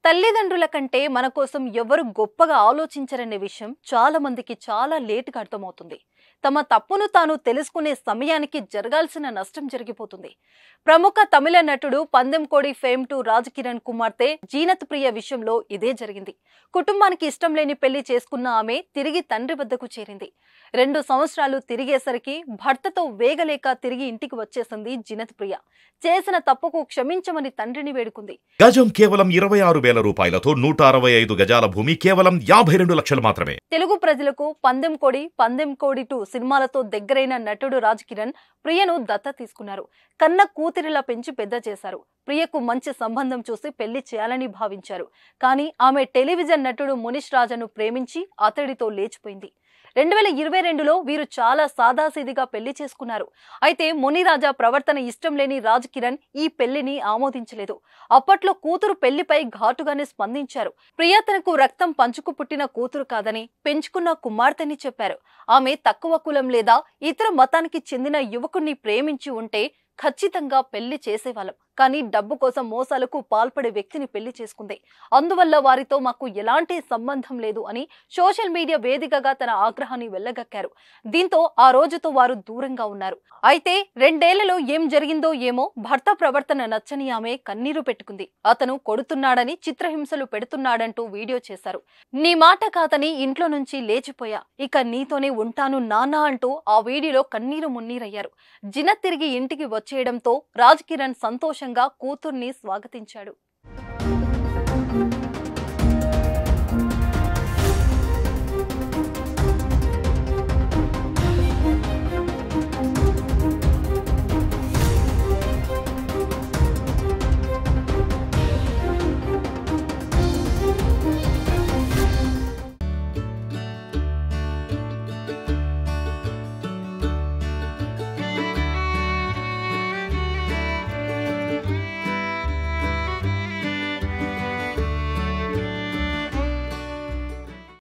తల్లిదండ్రుల కంటే మన కోసం ఎవరు గొప్పగా ఆలోచించరనే విషయం చాలా మందికి చాలా లేటుగా అర్థమవుతుంది. తమ తప్పును తాను తెలుసుకునే సమయానికి జరగాల్సిన నష్టం జరిగిపోతుంది. ప్రముఖ తమిళ నటుడు పందెంకోడి ఫేమ్ 2 రాజ్ కిరణ్ కుమార్తె జీనత్ ప్రియ విషయంలో ఇదే జరిగింది. కుటుంబానికి ఇష్టం లేని పెళ్లి చేసుకున్న ఆమె తిరిగి తండ్రి వద్దకు చేరింది. 2 సంవత్సరాలు తిరిగేసరికి భర్తతో వేగలేక తిరిగి ఇంటికి వచ్చేసింది జీనత్ ప్రియ. చేసిన తప్పుకు క్షమించమని తండ్రిని వేడుకుంది. గజం కేవలం 26,000 రూపాయలతో 165 గజాల భూమి కేవలం 52 లక్షలు మాత్రమే. తెలుగు ప్రజలకు పందెంకోడి 2 సినిమాలతో దగ్గరైన నటుడు రాజ్ కిరణ్ ప్రియను దత్త తీసుకున్నారు. కన్న కూతురిలా పెంచి పెద్ద చేశారు. ప్రియకు మంచి సంబంధం చూసి పెళ్లి చేయాలని భావించారు. కానీ ఆమె టెలివిజన్ నటుడు మునిష్ రాజాను ప్రేమించి అతడితో లేచిపోయింది. 2022లో వీరు చాలా సాదాసీదిగా పెళ్లి చేసుకున్నారు. అయితే మునిరాజా ప్రవర్తన ఇష్టం లేని రాజ్ కిరణ్ ఈ పెళ్లిని ఆమోదించలేదు. అప్పట్లో కూతురు పెళ్లిపై ఘాటుగానే స్పందించారు. ప్రియ తనకు రక్తం పంచుకు పుట్టిన కూతురు కాదని, పెంచుకున్న కుమార్తెని చెప్పారు. ఆమె తక్కువ కులం లేదా ఇతర మతానికి చెందిన యువకుణ్ణి ప్రేమించి ఉంటే ఖచ్చితంగా పెళ్లి చేసేవాళ్ళం. కానీ డబ్బు కోసం మోసాలకు పాల్పడే వ్యక్తిని పెళ్లి చేసుకుంది. అందువల్ల వారితో మాకు ఎలాంటి సంబంధం లేదు అని సోషల్ మీడియా వేదికగా తన ఆగ్రహాన్ని వెళ్లగక్కారు. దీంతో ఆ రోజుతో వారు దూరంగా ఉన్నారు. అయితే 2 ఏళ్లలో ఏం జరిగిందో ఏమో భర్త ప్రవర్తన నచ్చని ఆమె కన్నీరు పెట్టుకుంది. అతను కొడుతున్నాడని, చిత్రహింసలు పెడుతున్నాడంటూ వీడియో చేశారు. నీ మాట కాదని ఇంట్లో నుంచి లేచిపోయా, ఇక నీతోనే ఉంటాను నాన్న అంటూ ఆ వీడియోలో కన్నీరు మున్నీరయ్యారు. జీనత్ తిరిగి ఇంటికి వచ్చేయడంతో రాజ్ కిరణ్ సంతోషంగా కూతుర్ని స్వాగతించాడు.